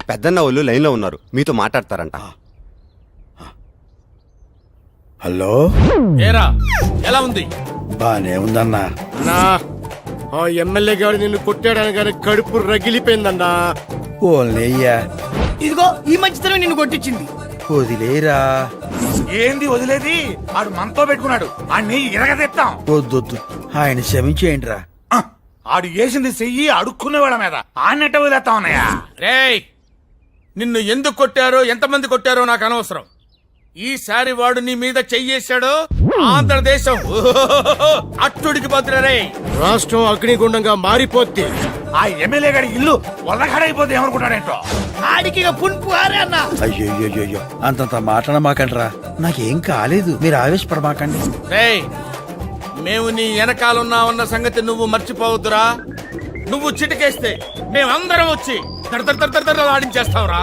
పెద్దన్న వాళ్ళు లైన్లో ఉన్నారు, మీతో మాట్లాడతారంట. హలో, ఏరా ఎలా ఉంది? బానే ఉందన్నా. అన్నా ఆ ఎమ్మెల్యే గారు నిన్ను కొట్టాడని కానీ కడుపు రగిలిపోయిందన్నా. ఓల్నయ్యా, ఇదిగో ఈ మంచితనం నిన్ను కొట్టించింది. వదిలేరా. ఏంది వదిలేది? ఆడు మనతో పెట్టుకున్నాడు, ఆడిని ఇరగదెత్తాం. వద్దొద్దు, ఆయన క్షమించేయండి రా. ఆడు వేసింది చెయ్యి అడుక్కునే వాళ్ళ మీద ఆన్నెట్ట వదిలేస్తా ఉన్నాయా? రేయ్, నిన్ను ఎందుకు కొట్టారో ఎంతమంది కొట్టారో నాకు అనవసరం. ఈసారి వాడు నీ మీద చెయ్యేశాడో ఆంధ్రదేశం అట్టుడికి పోతురే. రాష్ట్రం అగ్నిగుండంగా మారిపోద్ది. ఆ ఎమ్మెల్యే గారి ఇల్లు వల్లగాడైపోతే ఏమనుకుంటాడేంటో. ఆడికి ఇక పుంపు ఆరే అన్న. అయ్యో, అంతంత మాట్లాడమాకండ్రా. నాకేం కాలేదు, మీరు ఆవేశపడమాకండి. రేయ్, మేము నీ వెనకాలన్నామన్న సంగతి నువ్వు మర్చిపోవద్దురా. నువ్వు చిటికేస్తే మేమందరం వచ్చి ఆడించేస్తావురా.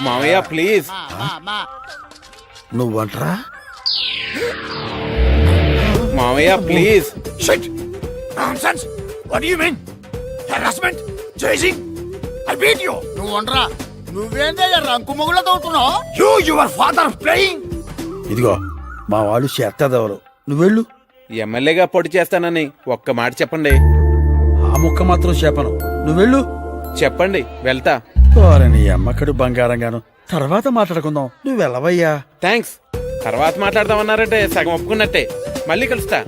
మామయ్య ప్లీజ్. నువ్వంట్రా? మామయ్య please. Shit! Nonsense! What do you mean? Harassment? Chasing? I beat you! నువ్వు వండరా. నువ్వేందయ్యా రంకు మొగుళ్ళ తోడుతున్నావు? Your father playing? ఇదిగో మా వాళ్ళు చేస్తాదెవరు, నువ్వెళ్ళు. ఎమ్మెల్యేగా పోటీ చేస్తానని ఒక్క మాట చెప్పండి. ఆ ముక్క మాత్రం చెప్పను, నువ్వెళ్ళు. చెప్పండి, వెళ్తా. నీ అమ్మకడు బంగారంగాను, తర్వాత మాట్లాడుకుందాం, నువ్వు వెళ్ళవయ్యా. థ్యాంక్స్. తర్వాత మాట్లాడదామన్నారంటే సగం ఒప్పుకున్నట్టే. మళ్ళీ కలుస్తా.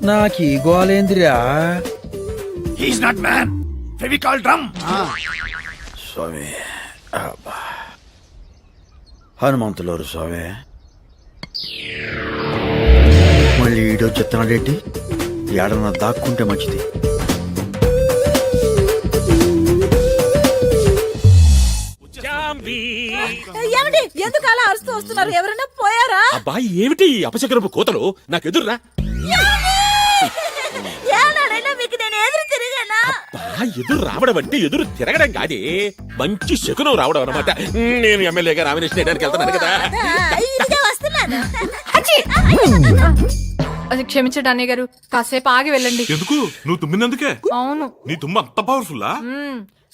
నాకీ గోలేంద్రియా. He's not man. Fevicol drum. స్వామి, అబ్బా. హనుమంతులోరు స్వామి. మళ్ళీ ఈడో చెత్తనాడేంటి? ఏడన్నా దాక్కుంటే మంచిది. ఏమండి, ఎందుకు అలా అరుస్తూ వస్తున్నారు? ఎవరైనా పోయారా? అబ్బాయి ఏమిటి అపశకరపు కోతలు? నాకు ఎదురురా. ఏనాడైనా మీకు నేను ఎదురు తిరిగానా? ఎదురు రావడం అంటే ఎదురు తిరగడం కాదే, మంచి శకునం రావడం అన్నమాట. నేను ఎమ్మెల్యేగా నామినేషన్ వేయడానికి వెళ్తున్నాను కదా. ఇదిగే వస్తున్నాను. అది క్షమించండి అన్నయ్య గారు, కాసేపు ఆగి వెళ్ళండి. ఎందుకు? నువ్వు తుమ్మినందుకే? అవును. నీ తుమ్మ అంత పవర్ఫుల్లా?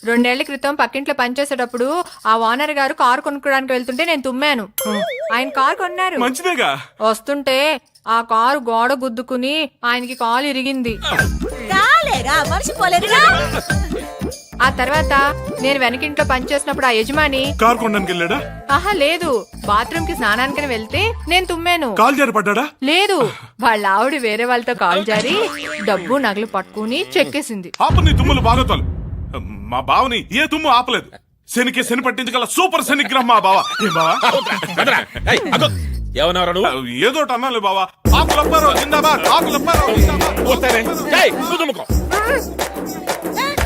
2 ఏళ్ల క్రితం పక్కింట్లో పనిచేసేటప్పుడు ఆ ఓనర్ గారు కారు కొనుక్కోడానికి వెళ్తుంటే నేను తుమ్మాను. ఆయన కారు కొన్నారు. మంచిదేగా. వస్తుంటే ఆ కారు గోడ గుద్దుకుని ఆయనకి కాలు ఇరిగింది. కాలేగా, మనిషి పోలేదుగా. ఆ తర్వాత నేను వెనకింట్లో పనిచేసినప్పుడు ఆ యజమాని కారు కొనడానికి వెళ్ళాడా? ఆహా లేదు, బాత్రూమ్ కి స్నానానికి వెళ్తే నేను తుమ్మాను. కాలు జారి పడ్డాడా? లేదు, వాళ్ళ ఆవిడ వేరే వాళ్ళతో కాలు జారి డబ్బు నగలు పట్టుకుని చెక్కేసింది. ఆపు నీ తుమ్ములు బాగోతాలు. మా బావని ఏ తుమ్ము ఆపలేదు. శనికి శని పట్టించగల సూపర్ శనిగ్రహం మా బావ. ఏ బావా? ఏమన్నారా నువ్వు? ఏదోటి అన్నాలి బావా. ఆకులప్పారో జిందాబాద్, ఆకులప్పారో జిందాబాద్.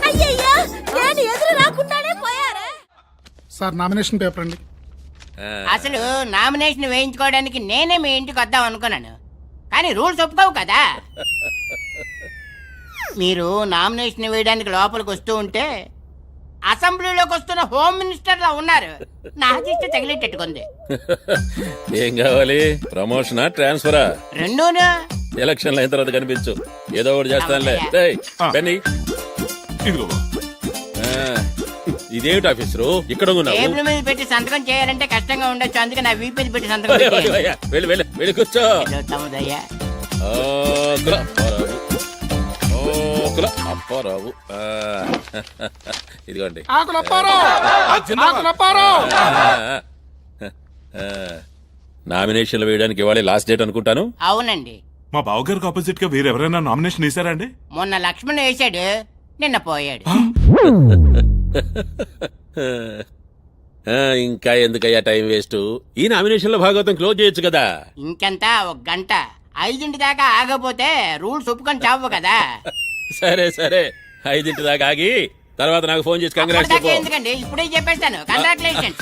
అయ్యయ్యా, నేను ఎదురు రాకుండానే పోయారా? సార్ నామినేషన్ పేపర్ అండి. అసలు నామినేషన్ వేయించుకోవడానికి నేనే మీ ఇంటికి వద్దాం అనుకున్నాను, కానీ రూల్స్ ఒప్పుకోవు కదా. మీరు నామినేషన్ వేయడానికి లోపలికి వస్తూ ఉంటే అసెంబ్లీలోకి వస్తున్న హోమ్ మినిస్టర్ లా ఉన్నారు. నా దిష్టి తగిలేటట్టుకుంది. ఏం కావాలి? ప్రమోషనా, ట్రాన్స్ఫరా? రెండూను. ఎలక్షన్లు అయిన తర్వాత కనిపించు, ఏదో ఒకటి చేస్తానులే. బెన్నీ, ఇదిగో ఇదేమిటి ఆఫీసరు ఇక్కడ ఉన్నావు? టేబుల్ మీద పెట్టి సంతకం చేయాలంటే కష్టంగా ఉండొచ్చు, అందుకే నా వీపు మీద పెట్టి సంతకం పెట్టేయండి. వెళ్ళి వెళ్ళి వెళ్ళి కూర్చో. తమ్ముదయ్యా. అప్పారావు, ఇదిగోండి. నామినేషన్లు వేయడానికి ఇవాళ లాస్ట్ డేట్ అనుకుంటాను. అవునండి. మా బావగారికి ఆపోజిట్ గా వేరెవరైనా నామినేషన్ వేసారా అండి? మొన్న లక్ష్మణ్ వేశాడు, నిన్న పోయాడు. ఇంకా ఎందుకయ్యా టైం వేస్ట్? ఈ నామినేషన్ లో భాగవతం క్లోజ్ చేయొచ్చు కదా. ఇంకెంత, 1 గంట. 5 దాకా ఆగపోతే రూల్స్ ఒప్పుకొని చావు కదా. సరే సరే, 5 దాకా ఆగి తర్వాత నాకు ఫోన్ చేసి కంగ్రాట్స్ చెప్పు. ఎందుకండి, ఇప్పుడే చెప్పేస్తాను. కంగ్రాచులేషన్స్.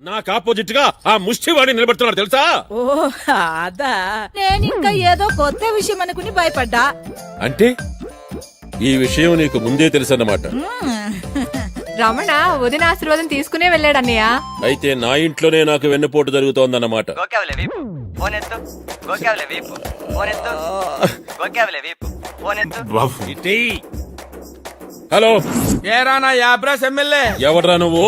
నాకు ఆపోజిట్ గా ఆ ముష్టివాడి నిలబడుతున్నాడు తెలుసా? ఓ అదా, నేను ఇంకా ఏదో కొత్త విషయం అనుకుని భయపడ్డా. అంటే ఈ విషయం నీకు ముందే తెలుసన్నమాట. రమణ వదిన ఆశీర్వాదం తీసుకునే వెళ్ళాడు అన్నయ్య. అయితే నా ఇంట్లోనే నాకు వెన్నుపోటు జరుగుతోందన్నమాట. బాబు హలో, ఏరా నా యాబ్రాస్ ఎమ్మెల్యే, ఎవడ్రా నువ్వు?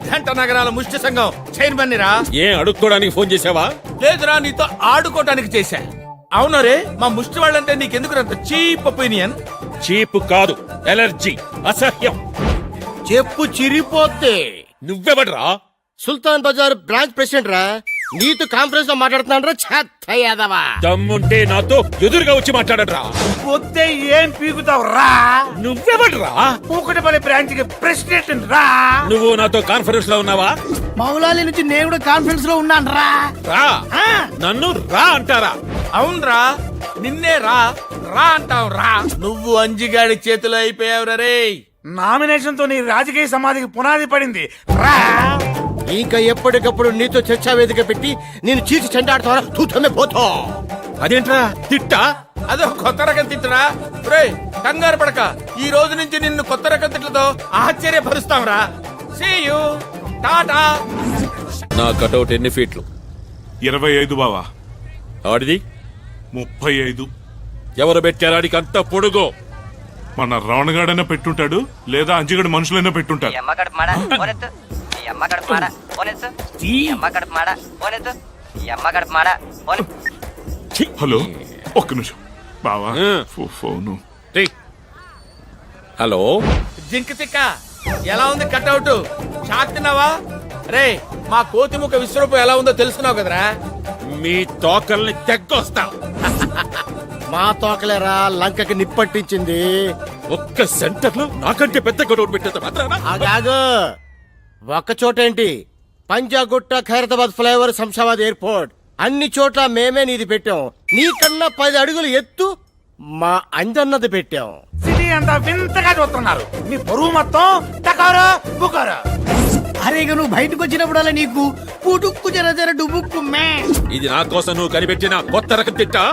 జంట నగరాల ముష్టి సంఘం చైర్మన్ రా. ఏం అడుక్కోడానికి ఫోన్ చేసావా? లేదురా, నీతో ఆడుకోవటానికి చేశా. అవును రే, మా ముష్టి వాళ్ళంటే నీకెందుకు అంత చీప్ ఒపీనియన్? చీప్ కాదు, ఎలర్జీ, అసహ్యం. చెప్పు చిరిపోతే నువ్వెవడ్రా? సుల్తాన్ బజార్ బ్రాంచ్ ప్రెసిడెంట్ రా. నీతో కాన్ఫరెన్స్ లో మాట్లాడుతున్నాడు రా. చెత్త యాదవా. దమ్ముంటే నాతో ఎదురుగా వచ్చి మాట్లాడరా. పొద్దే ఏం పీకుతావు రా? నువ్వెవడ్రా? పూకటపల్లి బ్రాంచ్ కి ప్రెసిడెంట్ రా. నువ్వు నాతో కాన్ఫరెన్స్ లో ఉన్నావా? మౌలాలి నుంచి నేను కూడా కాన్ఫరెన్స్ లో ఉన్నాను రా. రా. నన్ను రా అంటారా? అవునరా, నిన్నే రా రా అంటావు రా. నువ్వు అంజిగాడి చేతిలో అయిపోయావు రే. నామినేషన్ తో నీ రాజకీయ సమాధికి పునాది పడింది రా. ఇంకా ఎప్పటికప్పుడు నీతో చర్చా వేదిక పెట్టి నేను చీచి చెండాడుతావా? తూతమే పోతా. అదేంట్రా తిట్టా? అదో కొత్త రకం తిట్టురా. రే, కంగారు పడక, ఈ రోజు నుంచి నిన్ను కొత్త రకం తిట్లతో ఆశ్చర్యపరుస్తాం రా. See you, tata. నా కటౌట్ ఎన్ని ఫీట్లు? 25 బావా. ఆడిది 35. ఎవరు పెట్టారు ఆడికి అంత పొడుగు? మన రావణగాడైనా పెట్టుంటాడు, లేదా అంజిగడు మనుషులైనా పెట్టుంటారు. హలో, ఒక్క నిమిషం బావా. ఫోను. హలో, జింక్ తిక్క, ఎలా ఉంది కట్అవుట్? షాక్ తిన్నావా? రే, మా కోతిముఖ విశ్వరూపం ఎలా ఉందో తెలుసుకున్నావు కదరా. మీ తోకల్ని తెగ్గొస్తా. మా తోకలేరా లంకకి నిప్పట్టించింది. ఒక్క సెంటర్ లో నాకంటే పెద్ద కటౌట్ పెట్టేంత మాత్రానా? ఆగాగు. ఒక్క చోట ఏంటి, పంజాగుట్ట, ఖైరతాబాద్ ఫ్లైఓవర్, శంషాబాద్ ఎయిర్పోర్ట్, అన్ని చోట్ల మేమే నీది పెట్టాం. నీకన్నా 10 అడుగులు ఎత్తు మా అంజన్నది పెట్టాం. సిటీ అంతా వింతగా చూస్తున్నారు. మీ బరువు మొత్తం టకారా బుకారా. అరే ఇక నువ్వు బయటకు వచ్చినప్పుడల్లా నీకు పుటుక్కు జర జర డుబుక్కు మే. ఇది నా కోసం నువ్వు కనిపెట్టిన కొత్త రకం తిట్టా?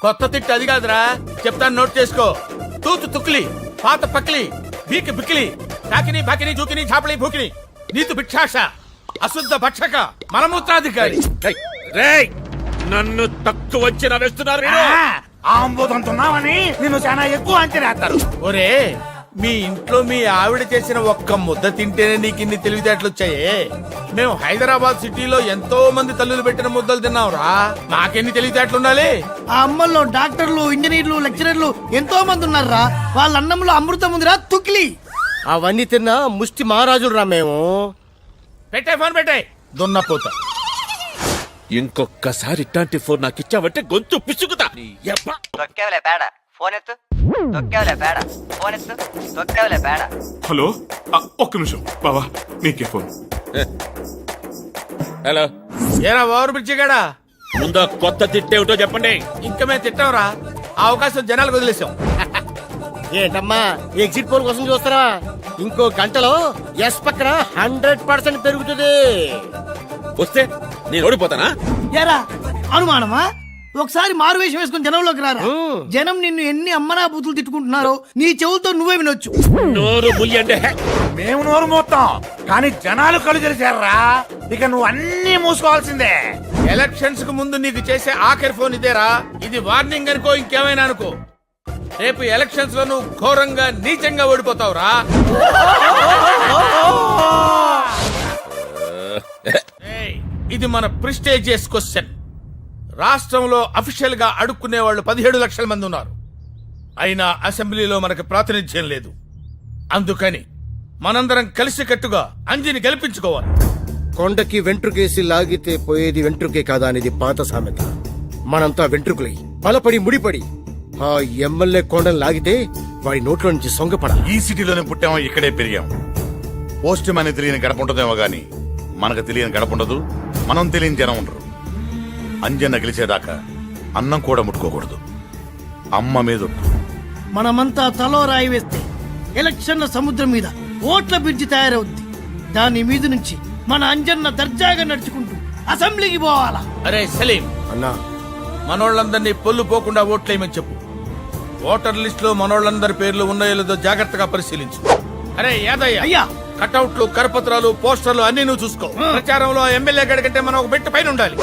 కొత్త తిట్టు అది కాదురా, చెప్తాను నోట్ చేసుకో. తూతు తుక్లి, పాత పక్లి, బీకి బిక్లి, కాకిని బాకిని జూకిని చాపలి భూకిని, నీతు భిక్షాష, అశుద్ధ భక్షక, మలమూత్రాధికారి. రేయ్, నన్ను తక్కువ అంచనా వేస్తున్నారు మీరు. ఆంబోదంతున్నావని నిన్ను చాలా ఎక్కువ అంచనేస్తారు. ఒరే, మీ ఇంట్లో మీ ఆవిడ చేసిన ఒక్క ముద్ద తింటేనే నీకు ఇన్ని తెలివితేటలు వచ్చాయే. మేము హైదరాబాద్ సిటీలో ఎంతో మంది తల్లులు పెట్టిన ముద్దలు తిన్నాంరా. మాకెన్ని తెలివితేటలు ఉండాలి? ఆ అమ్మల్లో డాక్టర్లు, ఇంజనీర్లు, లెక్చరర్లు ఎంతో మంది ఉన్నారా. వాళ్ళ అన్నంలో అమృతం ఉందిరా తుక్లి. అవన్నీ తిన్నా ముష్టి మహారాజులు రా మేము. పెట్టే ఫోన్ పెట్టే, దున్నపోత. ఇంకొక్కసారి ఇట్లాంటి ఫోన్ నాకు ఇచ్చావంటే గొంతు పిసుకుతా. హలో, ఒక్క నిమిషం బావా, నీకే ఫోన్. హలో, ఏరా ఓవర్ బ్రిడ్జి గడా, ముందా కొత్త తిట్టేమిటో చెప్పండి. ఇంకా మేము తిట్టాంరా. ఆ అవకాశం జనాలకు వదిలేసాం. ఏంటమ్మా ఎగ్జిట్ పోల్ కోసం చూస్తారా? ఇంకో గంటలో ఎస్ పక్కన 100% పెరుగుతుంది. వస్తే నేను ఓడిపోతానా? ఎరా అనుమానమా? ఒకసారి మారు వేషం వేసుకుని జనంలోకి రారా. జనం నిన్ను ఎన్ని అమ్మనా బూతులు తిట్టుకుంటున్నారో నీ చెవులతో నువ్వే వినొచ్చు. నోరు ముయ్యండి. మేము నోరు మోస్తాం, కానీ జనాలు కళ్ళు తెరిచారా. ఇక నువ్వు అన్ని మూసుకోవాల్సిందే. ఎలక్షన్స్ కు ముందు నీకు చేసే ఆఖరి ఫోన్ ఇదేరా. ఇది వార్నింగ్ అనుకో, ఇంకేమైనా అనుకో. రేపు ఎలక్షన్స్ లో నువ్వు ఘోరంగా నీచంగా ఓడిపోతావురా. ఏయ్, ఇది మన ప్రిస్టేజియస్ క్వశ్చన్. రాష్ట్రంలో అఫీషియల్ గా అడుక్కునే వాళ్ళు 17 లక్షల మంది ఉన్నారు. అయినా అసెంబ్లీలో మనకు ప్రాతినిధ్యం లేదు. అందుకని మనందరం కలిసికట్టుగా అంజిని గెలిపించుకోవాలి. కొండకి వెంట్రుకేసి లాగితే పోయేది వెంట్రుకే కాదా అనేది పాత సామెత. మనంతా వెంట్రుకులై బలపడి ముడిపడి ఆ ఎమ్మెల్యే కొండను లాగితే వాడి నోట్లో నుంచి సొంగపడ. ఈ సిటీలోనే పుట్టామో, ఇక్కడే పెరిగాం. పోస్ట్ మ్యాన్ తెలియని గడప ఉంటుందేమో గాని మనకు తెలియని గడప ఉండదు, మనం తెలియని జనం ఉండరు. అంజన్న గెలిచేదాకా అన్నం కూడా ముట్టుకోకూడదు. అమ్మ మీద మనమంతా తలో రాయి వేస్తే ఎలక్షన్ల సముద్రం మీద ఓట్ల బ్రిడ్జి తయారవుద్ది. దాని మీద నుంచి మన అంజన్న దర్జాగా నడుచుకుంటూ అసెంబ్లీకి పోవాలా. అరే సలీం అన్నా, మనోళ్ళందరినీ పొల్లు పోకుండా ఓట్లేయమని చెప్పు. ఓటర్ లిస్ట్ లో మనోళ్ళందరి పేర్లు ఉన్నాయో లేదో జాగ్రత్తగా పరిశీలించు. అరే యాదయ్య, అయ్యా కటౌట్లు కరపత్రాలు పోస్టర్లు అన్ని నువ్వు చూసుకో. ప్రచారంలో ఎమ్మెల్యే గడి కంటే మనం ఒక బెట్ట పైన ఉండాలి.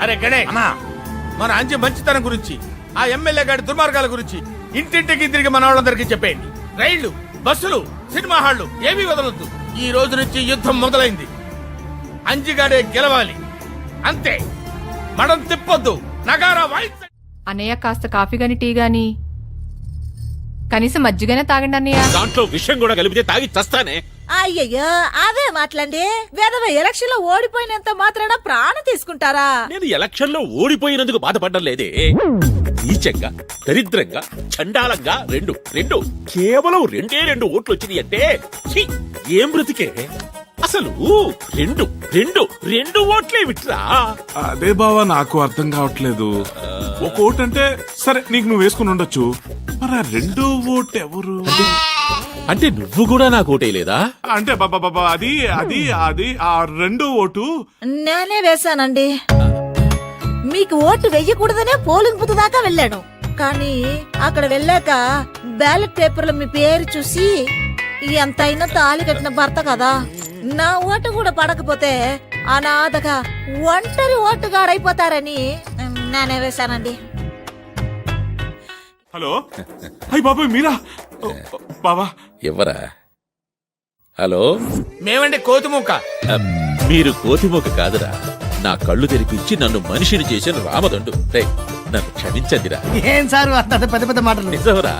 అరే గడే అన్నా మన అంజి మంచితనం గురించి, ఆ ఎమ్మెల్యే గారి దుర్మార్గాల గురించి ఇంటింటికి తిరిగి మన వాళ్ళందరికీ చెప్పేయండి. రైళ్లు, బస్సులు, సినిమా హాళ్లు ఏమీ వదలొద్దు. ఈ రోజు నుంచి యుద్ధం మొదలైంది. అంజిగాడే గెలవాలి, అంతే. మడం తిప్పొద్దు, నగారా వాయిస్. అన్నయ్య కాస్త కాఫీ గాని టీ గాని కనీసం మజ్జిగనే తాగండి అన్నయ్య. దాంట్లో విషయం కూడా కలిపితే తాగి చస్తానే. అయ్యయ్యో అవే మాట్లాడి వేదవ ఎలక్షన్ లో ఓడిపోయినంత మాత్రాన ప్రాణం తీసుకుంటారా? నేను ఎలక్షన్ లో ఓడిపోయినందుకు బాధపడడం లేదే. నీచంగా, దరిద్రంగా, చండాలంగా రెండు రెండు కేవలం రెండు ఓట్లు వచ్చినాయి అంటే ఛీ, ఏం బ్రతికే అసలు. రెండు రెండు రెండు ఓట్లే విట్రా. అదే బావా నాకు అర్థం కావట్లేదు. ఒక ఓటు అంటే సరే నీకు నువ్వు వేసుకుని ఉండొచ్చు, మరి ఆ రెండో ఓటు ఎవరు? అంటే నువ్వు కూడా నాకు ఓటేయలేదా? అంటే బాబా అది అది అది ఆ రెండో ఓటు నేనే వేశానండి. మీకు ఓటు వెయ్యకూడదనే పోలింగ్ బూత్ దాకా వెళ్ళాను. కానీ అక్కడ వెళ్ళాక బ్యాలెట్ పేపర్లో మీ పేరు చూసి ఎంతైనా తాళి కట్టిన భర్త కదా, నా ఓటు కూడా పడకపోతే అనాథగా ఒంటరి ఓటుగాడైపోతారని నేనే వేశానండి. హలో అయ్యి బాబాయ్ మీరా? బాబా ఎవరా? హలో, మేమండి కోతిముక్క. మీరు కోతిమోక కాదురా, నా కళ్ళు తెరిపించి నన్ను మనిషిని చేసిన రామదండు. రేయ్, నన్ను క్షమించండిరా. ఏం సార్ అంత పెద్ద పెద్ద మాటలు? నిజంరా.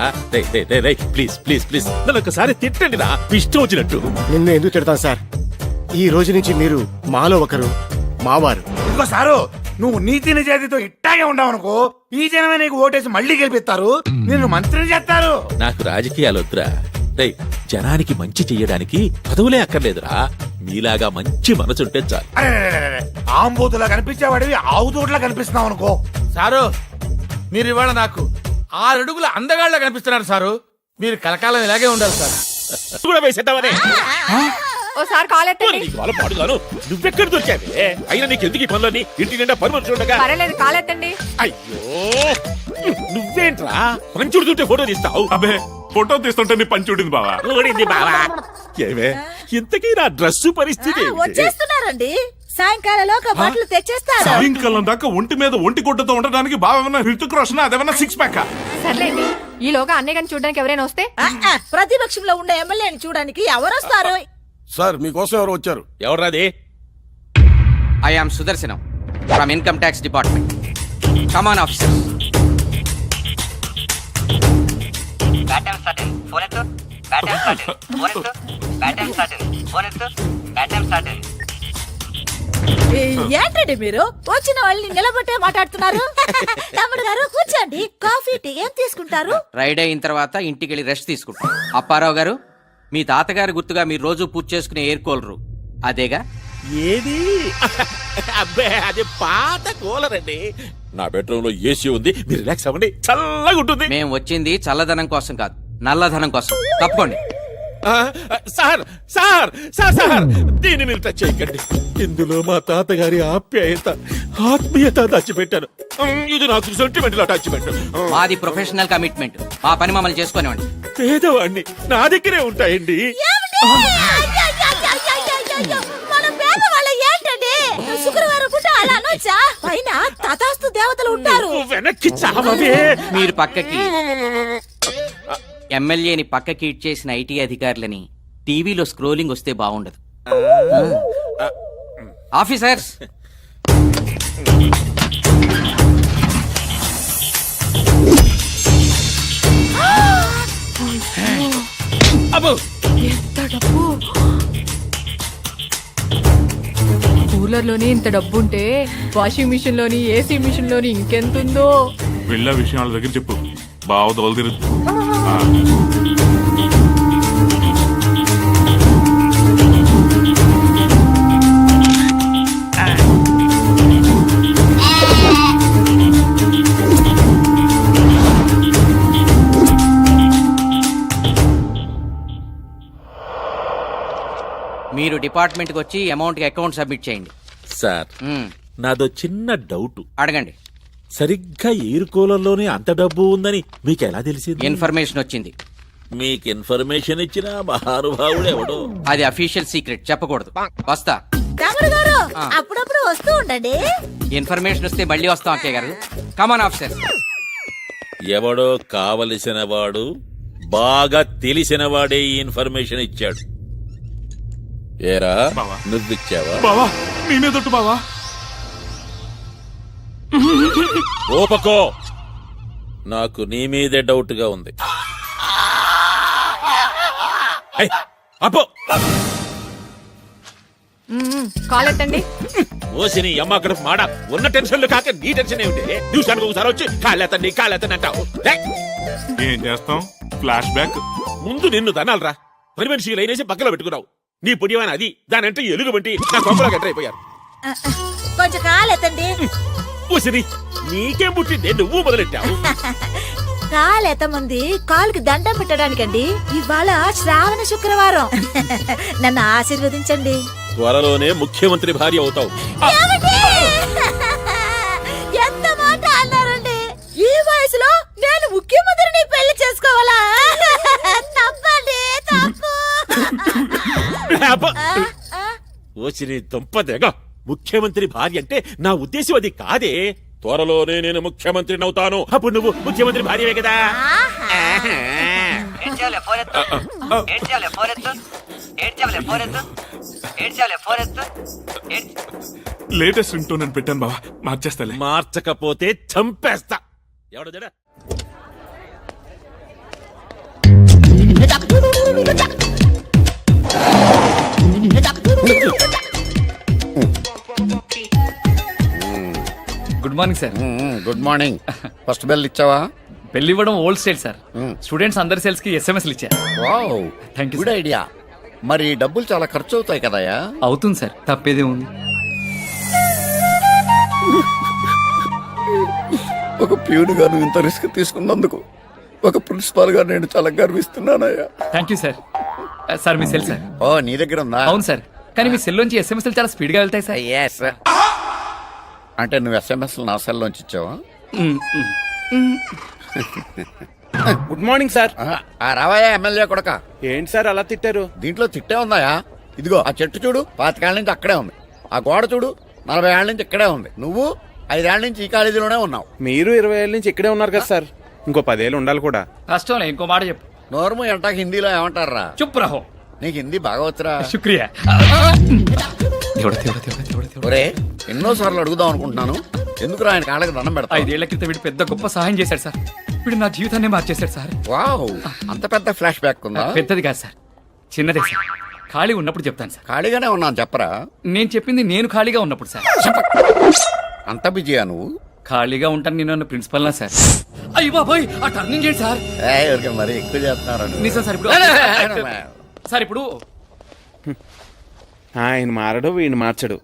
ప్లీజ్ ప్లీజ్ ప్లీజ్ నన్ను ఒకసారి తిట్టండి రా, ఇష్టం వచ్చినట్టు. నిన్ను ఎందుకు తిడతాను సార్? ఈ రోజు నుంచి మీరు మాలో ఒకరు, మావారు. ఇదిగో సారు, నువ్వు నీతి నిజాయితీతో ఇట్టాగే ఉండవనుకో, ఈ జనమే నీకు ఓటేసి మళ్ళీ గెలిపిస్తారు, నిన్ను మంత్రిని చేస్తారు. నాకు రాజకీయాలు వద్దురా. రేయ్, జనానికి మంచి చెయ్యడానికి పదవులే అక్కర్లేదురా. మీలాగా మంచి మనసుంటే చాలు. ఆంబోతులా కనిపించేవాడివి ఆవుతోట్లా కనిపిస్తున్నావు అనుకో. సారు, మీరు ఇవాళ నాకు 6 అడుగుల అందగాళ్ళ కనిపిస్తున్నారు సారు. మీరు కలకాలం ఇలాగే ఉండాలి సార్. కూడా వేసేద్దామనే. ఓసారి కాలెత్తండి. నీకు వాళ్ళ పాడుగాను నువ్వెక్కడ దొరికావే? అయినా నీకు ఎందుకు ఈ పనులని? ఇంటి నిండా పని మనుషులు ఉండగా. పర్లేదు కాలెత్తండి. అయ్యో, నువ్వేంట్రా పంచుడు తుంటే ఫోటో తీస్తావు? అబే ఫోటో తీస్తుంటే నీ పని చూడింది బావా. ఊడింది బావా. ఏమే ఇంతకీ నా డ్రెస్సు పరిస్థితి ఏంటి? వచ్చేస్తున్నారండి, సాయంకాలంలోగా బట్టలు తెచ్చేస్తారు. సాయంకాలం దాకా ఒంటి మీద ఒంటి గుడ్డతో ఉండడానికి బావ ఏమన్నా హృతిక్ రోషన్, అదేమన్నా సిక్స్ ప్యాక్? సర్లేండి, ఈలోగా అన్నయ్య గారిని చూడడానికి ఎవరైనా వస్తే. ప్రతిపక్షంలో ఉండే ఎమ్మెల్యేని చూడడానికి ఎవరొస్తారు? సార్ మీకోసం ఎవరు వచ్చారు? ఎవరాది? I am Sudarshanam from income tax department. Come on officer. ఏంటండి మీరు వచ్చిన వాళ్ళని నిలబట్టే మాట్లాడుతున్నారు? తమ్ముడు గారు కూర్చోండి, కాఫీ టీ ఏం తీసుకుంటారు? రైడ్ అయిన తర్వాత ఇంటికి వెళ్ళి రెస్ట్ తీసుకుంటాం. అప్పారావు గారు, మీ తాతగారి గుర్తుగా మీరు రోజు పూజ చేసుకునే ఎయిర్ కూలరు అదేగా? ఏది? అబ్బే, అది పాత కూలర్ అండి. నా బెడ్రూమ్ లో ఏసీ ఉంది, మీరు రిలాక్స్ అవ్వండి, చల్లగా ఉంటుంది. మేము వచ్చింది చల్లదనం కోసం కాదు, నల్లధనం కోసం. తప్పకోండి. సార్ సార్ సార్ సార్ దీన్ని మీరు టచ్ చేయకండి. ఇందులో మా తాతగారి ఆప్యాయత, ఆత్మీయత దాచిపెట్టాను. ఇది నాకు సెంటిమెంట్ అటాచ్మెంట్. మాది ప్రొఫెషనల్ కమిట్మెంట్. మా పని మమ్మల్ని చేసుకునేవాడి. పేదవాడిని, నా దగ్గరే ఉంటాయండి. మన పేదవాళ్ళ ఏంటండి? శుక్రవారం పూట అలా అనొచ్చా? పైన తథాస్తు దేవతలు ఉంటారు. వెనక్కి చావవే. మీరు పక్కకి ఎమ్మెల్యేని పక్కకి ఇచ్చేసిన ఐటీ అధికారులని టీవీలో స్క్రోలింగ్ వస్తే బాగుండదు. ఆఫీసర్స్, ఎంత డబ్బు! కూలర్ లోనే ఇంత డబ్బు ఉంటే వాషింగ్ మిషన్ లోని, ఏసీ మిషన్ లోని ఇంకెంతుందో. వెళ్ళే విషయం వాళ్ళ దగ్గర చెప్పు, బావ దోలు మీరు డిపార్ట్మెంట్కి వచ్చి అమౌంట్ కి అకౌంట్ సబ్మిట్ చేయండి. సార్, నాదో చిన్న డౌట్. అడగండి. సరిగ్గా ఎయిర్ కూలర్ లోనే అంత డబ్బు ఉందని మీకు ఎలా తెలిసింది? ఇన్ఫర్మేషన్ వచ్చింది. మీకు ఇన్ఫర్మేషన్ ఇచ్చిన మహానుభావుడు ఎవడు? అది అఫీషియల్ సీక్రెట్, చెప్పకూడదు. వస్తా. తమ్ముడు గారు అప్పుడప్పుడు వస్తూ ఉండండి. ఇన్ఫర్మేషన్ వస్తే మళ్ళీ వస్తాం అక్కయ్య గారు. కమాన్ ఆఫీసర్. ఎవడో కావలసిన వాడు, బాగా తెలిసిన వాడే ఈ ఇన్ఫర్మేషన్ ఇచ్చాడు. ఏరా బావా. నువ్విచ్చావా? బావా నీ మీదొట్టు బావా. ఓపకో, నాకు నీ మీదే డౌట్ గా ఉంది. ఏయ్, అబ్బో కాల్ ఎత్తండి. ఓసిని అమ్మ అక్కడ మాడ ఉన్న టెన్షన్లు కాక నీ టెన్షన్ ఏమిటి? నిమిషానికి ఒకసారి వచ్చి కాళ్ళెత్తండి అంటావు. ఏయ్, ఏం చేస్తాం, ఫ్లాష్ బ్యాక్. ముందు నిన్ను తనాలరా. పని మనిషి లైనేసి పక్కలో పెట్టుకున్నావు. నీ పుణ్యమైన అది దానంటే ఎలుగు వంటి నా కొంపలో గంట అయిపోయారు. కొంచెం కాలెత్తండి. ఓసిని నీకేం పుట్టిందే నువ్వు మొదలెట్టావు? కాలెత్తమంది కాలుకి దండం పెట్టడానికండి. ఇవాళ శ్రావణ శుక్రవారం. నన్ను ఆశీర్వదించండి. త్వరలోనే ముఖ్యమంత్రి భార్య అవుతావు. ఏమిటి? ఎంత మాట అన్నారండి? ఈ వయసులో నేను ముఖ్యమంత్రిని పెళ్లి చేసుకోవాలా? తప్పండి, తప్పు. అబ్బా! ఓసిని దుంపదేగ, ముఖ్యమంత్రి భార్య అంటే నా ఉద్దేశం అది కాదే. త్వరలోనే నేను ముఖ్యమంత్రిని అవుతాను. అప్పుడు నువ్వు ముఖ్యమంత్రి భార్యవే కదా. లేటెస్ట్ రింగ్ టోన్ అని పెట్టాను బావా, మార్చేస్తాలే. మార్చకపోతే చంపేస్తా. ఎవడో జడ good morning sir. Good morning. First bell ఇచ్చావా? పెళ్లి ఇవ్వడం ఓల్డ్ స్టైల్ సార్. స్టూడెంట్స్ అందరి సెల్స్ కి ఎస్ఎంఎస్లు ఇచ్చారు. Wow, thank you good idea. మరి డబ్బులు చాలా ఖర్చు అవుతాయి కదయ్యా? అవుతుంది సార్, తప్పేదే ఉంది. ఒక ప్యూన్ గా నువ్వు ఇంత రిస్క్ తీసుకున్నందుకు ఒక ప్రిన్సిపాల్ గా నేను చాలా గర్విస్తున్నానయ్యా. Thank you sir. సార్ మీ సెల్ సార్. ఓ, నీ దగ్గర ఉందా? అవును సార్, కానీ మీ సెల్ నుంచి ఎస్ఎంఎస్లు చాలా స్పీడ్ గా వెళ్తాయి సార్. ఎస్. అంటే నువ్వు ఎస్ఎంఎస్ నా సెల్ లోంచి ఇచ్చావా? Good morning sir. రావాయా ఎమ్మెల్యే కొడక. ఏంటి సార్ అలా తిట్టారు? దీంట్లో తిట్టే ఉందాయా? ఇదిగో ఆ చెట్టు చూడు, 25 ఏళ్ల నుంచి అక్కడే ఉంది. ఆ గోడ చూడు, 40 ఏళ్ల నుంచి ఇక్కడే ఉంది. నువ్వు 5 ఏళ్ల నుంచి ఈ కాలేజీలోనే ఉన్నావు. మీరు 20 ఏళ్ళ నుంచి ఇక్కడే ఉన్నారు కదా సార్. ఇంకో 10 ఏళ్ళు ఉండాలి కూడా. కష్టంలే, ఇంకో మాట చెప్పు. నోర్ము ఎంటాకి హిందీలో ఏమంటారా? చుప్ రహో. నీకు హిందీ బాగా వచ్చరా? శుక్రియా. ఒరే, ఎన్నోసార్లు అడుగుదాం అనుకుంటున్నాను, ఎందుకు ఆయన కాళ్ళకి దండం పెడతా? 5 ఏళ్ల క్రితం వీడు పెద్ద గొప్ప సహాయం చేశాడు సార్. వీడు నా జీవితాన్ని మార్చేశాడు సార్. వావ్, అంత పెద్ద ఫ్లాష్ బ్యాక్ ఉందా? పెద్దది కాదు సార్, చిన్నదే సార్. ఖాళీ ఉన్నప్పుడు చెప్తాను సార్. ఖాళీగానే ఉన్నాను చెప్పరా? నేను చెప్పింది నేను ఖాళీగా ఉన్నప్పుడు సార్. అంత బిజీయా నువ్వు? ఖాళీగా ఉంటాను నేను ప్రిన్సిపల్ నా సార్. అయ్యి బాబాయ్, ఆ టర్నింగ్ చేయండి సార్. ఎవరికి మరి ఎక్కువ చేస్తున్నారు నిజం సార్. ఇప్పుడు సార్, ఇప్పుడు ఆయన మారడు, వీడిని మార్చడు.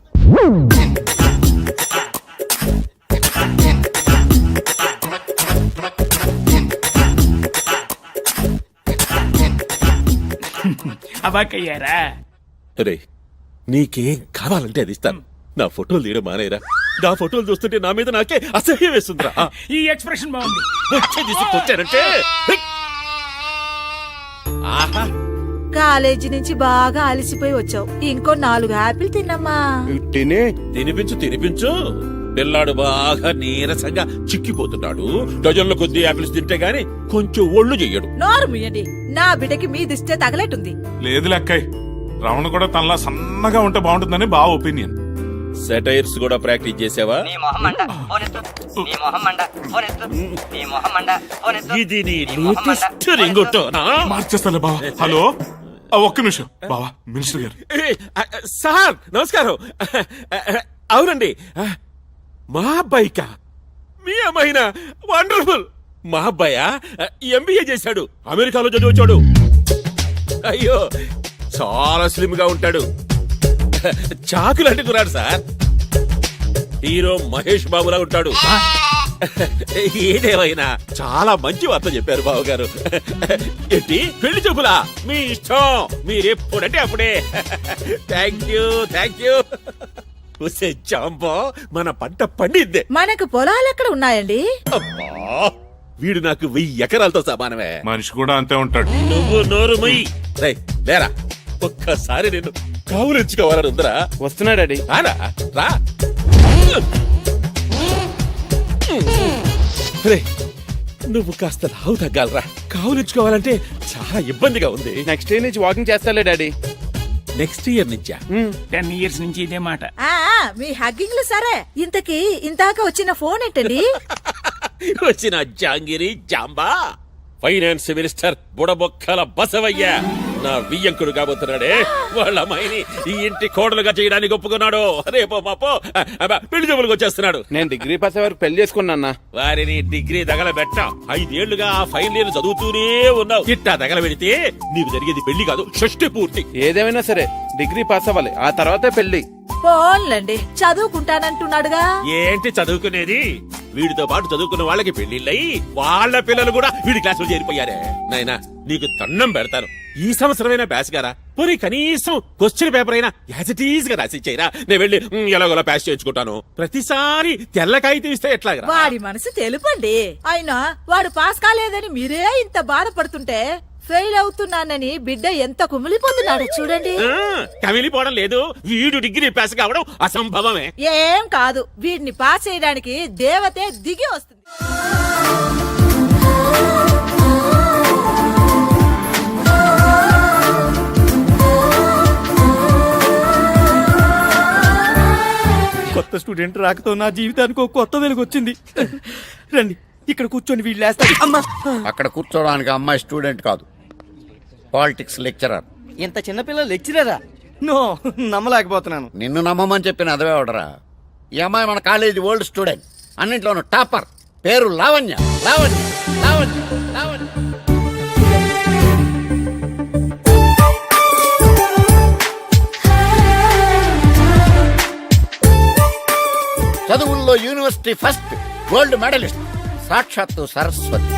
అబాకయ్యారా? రే, నీకేం కావాలంటే అది ఇస్తాను. నా ఫోటోలు తీయడం మానేరా. నా ఫోటోలు చూస్తుంటే నా మీద నాకే అసహ్యం వేస్తుందిరా. ఈ ఎక్స్ప్రెషన్ బాగుంది. వచ్చే తీసుకొచ్చారంటే ఆహా, కాలేజీ నుంచి బాగా అలసిపోయి వచ్చావు. ఇంకో 4 యాపిల్ తిన్నమ్మా. తినిపించు. పిల్లాడు బాగా నీరసంగా చిక్కిపోతున్నాడు. డజన్ల కొద్ది యాపిల్స్ తింటే గాని కొంచెం ఒళ్ళు చెయ్యడు. నోరు ముయ్యండి, నా బిడ్డకి మీ దిష్టే తగలేటుంది. లేదు లెక్కయ్, రమణ కూడా తనలా సన్నగా ఉంటే బాగుంటుందని బావ ఒపీనియన్. సెటైర్స్ కూడా ప్రాక్టీస్ చేసావా? ఇది నీ లేటెస్ట్ రింగుటోనా? మార్చేస్తాలే బావా. హలో, ఒక్క నిమిషం బావా. మినిస్టర్ గారు. సార్ నమస్కారం. అవునండి, మా అబ్బాయికా? మీ అమ్మాయినా? వండర్ఫుల్. మా అబ్బాయా ఎంబీఏ చేశాడు, అమెరికాలో చదివచ్చాడు. అయ్యో, చాలా స్లిమ్ గా ఉంటాడు. చాకులాంటి కురాడు సార్. హీరో మహేష్ బాబులా ఉంటాడు. ఏదేమైనా చాలా మంచి వార్త చెప్పారు బావగారు. ఏంటి పెళ్లి చూపులా? మీ ఇష్టం, మీరెప్పుడంటే అప్పుడే. Thank you. జాంబో, మన పంట పండిద్దే. మనకు పొలాలు ఎక్కడ ఉన్నాయండి? అబ్బా, వీడు నాకు 1000 ఎకరాలతో సమానమే. మనిషి కూడా అంతే ఉంటాడు. నువ్వు నోరు మొయ్యి. రేయ్, లేరా, ఒక్కసారి నేను కావులించుకోవాలని ఉందరా. వస్తున్నాడు రారా, రా. రేయ్, నువ్వు కాస్త లావు తగ్గాలరా. కావులించుకోవాలంటే చాలా ఇబ్బందిగా ఉంది. నెక్స్ట్ ఇయర్ నుంచి వాకింగ్ చేస్తాలే డాడీ. నెక్స్ట్ ఇయర్ నుంచా? 10 years నుంచి ఇదే మాట. మీ హగ్గింగ్లు సరే, ఇంతకీ ఇందాక వచ్చిన ఫోన్ ఏంటండి? వచ్చిన జాంగిరి జాంబా ఫైనాన్స్ మినిస్టర్ బుడబొక్కల బసవయ్య నా వియ్యంకుడు కాబోతున్నాడే. వాళ్ళ అమ్మాయిని ఈ ఇంటి కోడలుగా చేయడానికి ఒప్పుకున్నాడు. రేపో మాపో పెళ్లి జబ్బులకు వచ్చేస్తున్నాడు. నేను డిగ్రీ పాస్ అయ్యే వరకు పెళ్లి చేసుకున్నా. వారిని డిగ్రీ తగలబెట్ట. 5 ఏళ్లుగా ఆ ఫైనల్ ఇయర్ చదువుతూనే ఉన్నావు. ఇట్టా తగలబెడితే నీకు జరిగేది పెళ్లి కాదు, షష్టి పూర్తి. ఏదేమైనా సరే డిగ్రీ పాస్ అవ్వాలి, ఆ తర్వాతే పెళ్లి. ఫోన్లండి, చదువుకుంటానంటున్నాడుగా. ఏంటి చదువుకునేది? వీడితో పాటు చదువుకున్న వాళ్ళకి పెళ్లిళ్ళయి వాళ్ళ పిల్లలు కూడా వీడి క్లాసులో చేరిపోయారే. నాయనా, నీకు దండం పెడతాను, ఈ సంవత్సరమైనా పాస్ గారా. పోనీ కనీసం క్వశ్చన్ పేపర్ అయినా యాజ్ ఇట్ ఈజ్ గా రాసిచ్చేయరా. నేను వెళ్ళి ఎలాగోలా పాస్ చేయించుకుంటాను. ప్రతిసారి తెల్లకాయ తీస్తే ఎట్లాగా? వాడి మనసు తెలుపండి. అయినా వాడు పాస్ కాలేదని మీరే ఇంత బాధపడుతుంటే ఫెయిల్ అవుతున్నానని బిడ్డ ఎంత కుమిలిపోతున్నాడు చూడండి. కమిలిపోవడం లేదు, వీడు డిగ్రీ పాస్ కావడం అసంభవమే. ఏం కాదు, వీడిని పాస్ చేయడానికి దేవతే దిగి వస్తుంది. కొత్త స్టూడెంట్ రాకతో నా జీవితానికి ఒక కొత్త వెలుగు వచ్చింది. రండి, ఇక్కడ కూర్చొని వీళ్ళు వేస్తారు. అమ్మా, అక్కడ కూర్చోడానికి అమ్మాయి స్టూడెంట్ కాదు, పాలిటిక్స్ లెక్చరర్. ఇంత చిన్నపిల్ల లెక్చరరా? నో, నమ్మలేకపోతున్నాను. నిన్ను నమ్మమని చెప్పిన అదవే ఆర్డరా. ఈ అమ్మాయి మన కాలేజీ ఓల్డ్ స్టూడెంట్, అన్నింట్లోనూ టాపర్. పేరు లావణ్య. లావణ్య, లావణ్య, లావణ్య. చదువుల్లో యూనివర్సిటీ ఫస్ట్, గోల్డ్ మెడలిస్ట్, సాక్షాత్తు సరస్వతి.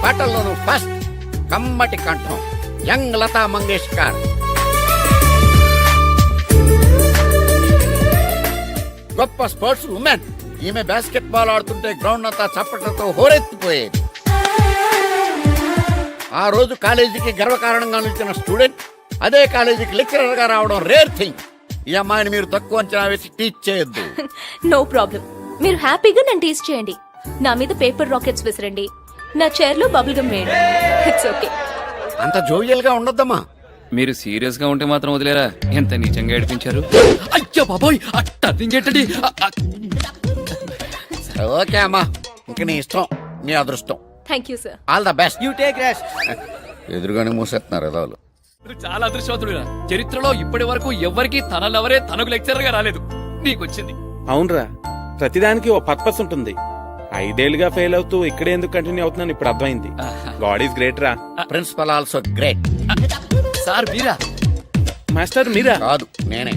పాటల్లోనూ ఫస్ట్, కమ్మటి కంఠం, యంగ్ లతా మంగేష్కర్. గొప్ప స్పోర్ట్స్ ఉమెన్. ఈమె బాస్కెట్ బాల్ ఆడుతుంటే గ్రౌండ్ అంతా చప్పట్లతో హోరెత్తిపోయేది. ఆ రోజు కాలేజీకి గర్వకారణంగా నిలిచిన స్టూడెంట్ అదే కాలేజీకి లెక్చరర్ గా రావడం రేర్ థింగ్. ఈ అమ్మాయిని మీరు తక్కువ అంచనా వేసి టీచ్ చేయొద్దు. నో ప్రాబ్లం, మీరు హ్యాపీగా నన్ను టీచ్ చేయండి. నా మీద పేపర్ రాకెట్స్ విసరండి, నా చైర్ లో బబుల్ గమ్ వేయండి. It's okay. అంత జోవియల్ గా ఉండొద్దమ్మా. మీరు సీరియస్ గా ఉంటే మాత్రం వదిలేరా? ఎంత నీచంగా ఏడిపించారు. అయ్యో బాబోయ్, టర్నింగ్ ఏంటండి? ఓకే అమ్మా, ఇంక నీ ఇష్టం, నీ అదృష్టం. Thank you sir. All the best. You take rest. ఎదురుగానే మూసేస్తున్నారు ఎదవలు. చాలా అదృష్టవంతుడు. చరిత్రలో ఇప్పటి వరకు ఎవరికి తనలెవరే తనకు లెక్చరర్ గా రాలేదు, నీకొచ్చింది. అవునరా, ప్రతిదానికి ఓ పర్పస్ ఉంటుంది. 5 ఏళ్లుగా ఫెయిల్ అవుతూ ఇక్కడే ఎందుకు కంటిన్యూ అవుతున్నాను ఇప్పుడు అర్థమైంది. గాడ్ ఈస్ గ్రేట్ రా. Principal also great. సార్ మీరా? మాస్టర్ మీరా? కాదు, నేనే.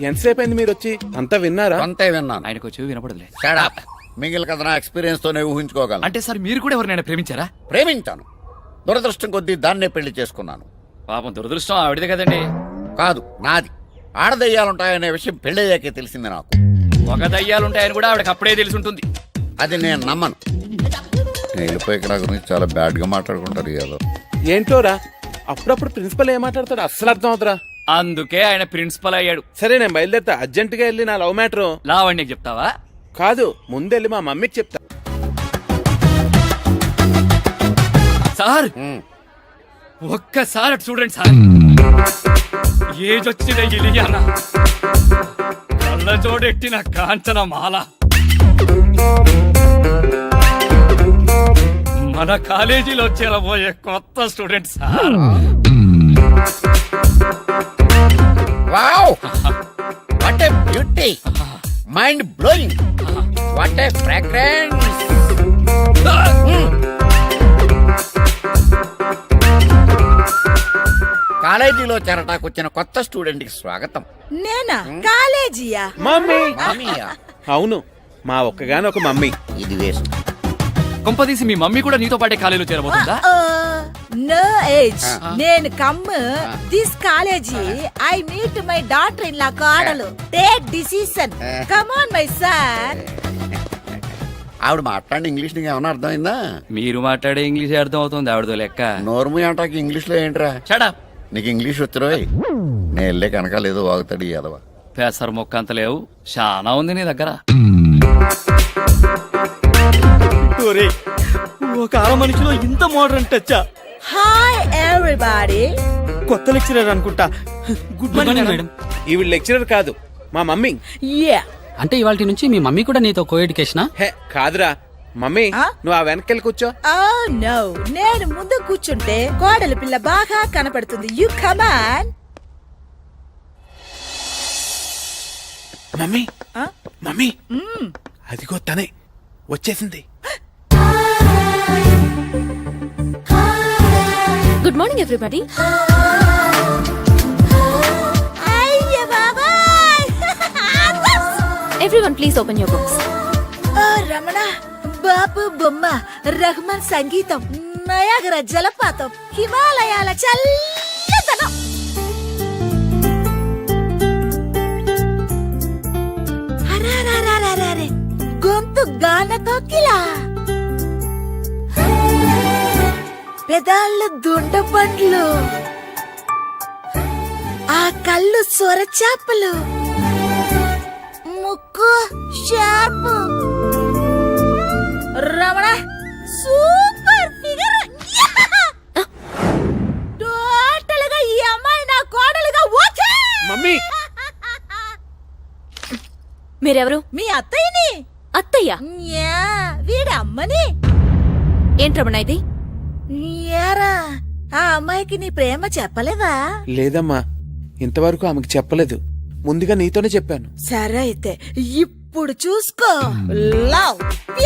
ఎంతసేపు అయింది మీరు వచ్చి? అంతా విన్నారా? అంతే విన్నాను. ఆయనకు వచ్చి వినపడలే. మిగిలిన కథ నా ఎక్స్పీరియన్స్ తోనే ఊహించుకోగలను. అంటే సార్ మీరు కూడా ఎవరినైనా ప్రేమించారా? ప్రేమించాను, దురదృష్టం కొద్దీ దాన్నే పెళ్లి చేసుకున్నాను. పాపం దురదృష్టం ఆవిడదే కదండి. కాదు, నాది. ఆడదయ్యాలుంటాయనే విషయం పెళ్ళయ్యాకే తెలిసింది నాకు. ఒక దయ్యాలుంటాయని కూడా ఆవిడకి అప్పుడే తెలిసి ఉంటుంది. అది నేను నమ్మను. నేను వెళ్ళిపోయి నా గురించి చాలా బ్యాడ్ గా మాట్లాడుకుంటారు ఇవాళ. ఏంటోరా, అప్పుడప్పుడు ప్రిన్సిపల్ ఏం మాట్లాడతాడు అస్సలు అర్థం అవుతురా. అందుకే ఆయన ప్రిన్సిపల్ అయ్యాడు. సరే, నేను బయలుదేరుతా. అర్జెంట్ గా వెళ్ళి నా లవ్ మ్యాటర్ లావణ్యకి చెప్తావా? కాదు, ముందెళ్ళి మా మమ్మీకి చెప్తా. సార్ ఒక్కసారి అటు చూడండి సార్. ఏజ్ వచ్చిన ఇలియానా, కళ్ళ చోడెట్టిన కాంచన మాల, మన కాలేజీలో చేరబోయే కొత్త student sir. Wow, what a beauty, mind blowing, what a fragrance. కాలేజీలో చేరటాకు వచ్చిన కొత్త స్టూడెంట్ కి స్వాగతం. నేనా? కాలేజీయా? మమ్మీ. మామయ్య. అవును, మా ఒక్కగానొక మమ్మీ. ఇది వేస్ట్. కొంపదీసి మీ మమ్మీ కూడా నీతో పాటే కాలేజీలో చేరబోతుందా? No age. నేను come this college. I meet my daughter in law కోడలు. Take decision. Come on my son. ఆవిడ మాట్లాడిన ఇంగ్లీష్ నీకు ఏమన్నా అర్థమైందా? మీరు మాట్లాడే ఇంగ్లీష్ అర్థం అవుతుంది ఆవిడతో లెక్క. నోర్ము అంటాకి ఇంగ్లీష్ లో ఏంట్రా? చడా నీకు ఇంగ్లీష్ వచ్చురోయ్. నేను వెళ్ళే కనుక లేదో వాగుతాడు ఈ ఎదవ. పెసర మొక్క అంత లేవు, చాలా ఉంది నీ దగ్గర. ఒక ఆర మనిషిలో ఇంత మోడర్న్ టచ్చా? Hi everybody. కొత్త లెక్చరర్ అనుకుంటా. Good morning madam. ఈవిడ లెక్చరర్ కాదు, మా మమ్మీ. యా. అంటే ఇవాళ నుంచి మీ మమ్మీ కూడా నీతో కో ఎడ్యుకేషనా? హే కాదురా మమ్మీ, నువ్వు ఆ వెనకెళ్ళి కూర్చో. Oh no, నేను ముందు కూర్చుంటే కోడలి పిల్ల బాగా కనపడుతుంది. You come on. Mummy mummy, అదిగో తనే వచ్చేసింది. Good morning everybody. అయ్య బాబాయ్. Everyone please open your books. ఓ రమణ, బాపు బొమ్మ, రహమాన్ సంగీతం, నయాగర జలపాతం, హిమాలయాల చల్లదనం. అరెరెరెరెరెరె, గొంతు గాన కోకిలా, పెదాళ్ళు దుండ పండ్లు, ఆ కళ్ళు సొరచాపలు, ముక్కు sharp. Ramana super figure. Total గా ఈ అమ్మాయి నా కోడలుగా ఓకే. మమ్మీ మీరెవరు? మీ అత్తయ్యని. అత్తయ్య? యా, వీడి అమ్మని. ఏంటి రమణ ఇది? యారా, ఆ అమ్మాయికి నీ ప్రేమ చెప్పలేదా? లేదమ్మా, ఇంతవరకు ఆమెకు చెప్పలేదు. ముందుగా నీతోనే చెప్పాను. సరే అయితే ఇప్పుడు చూసుకో. లవ్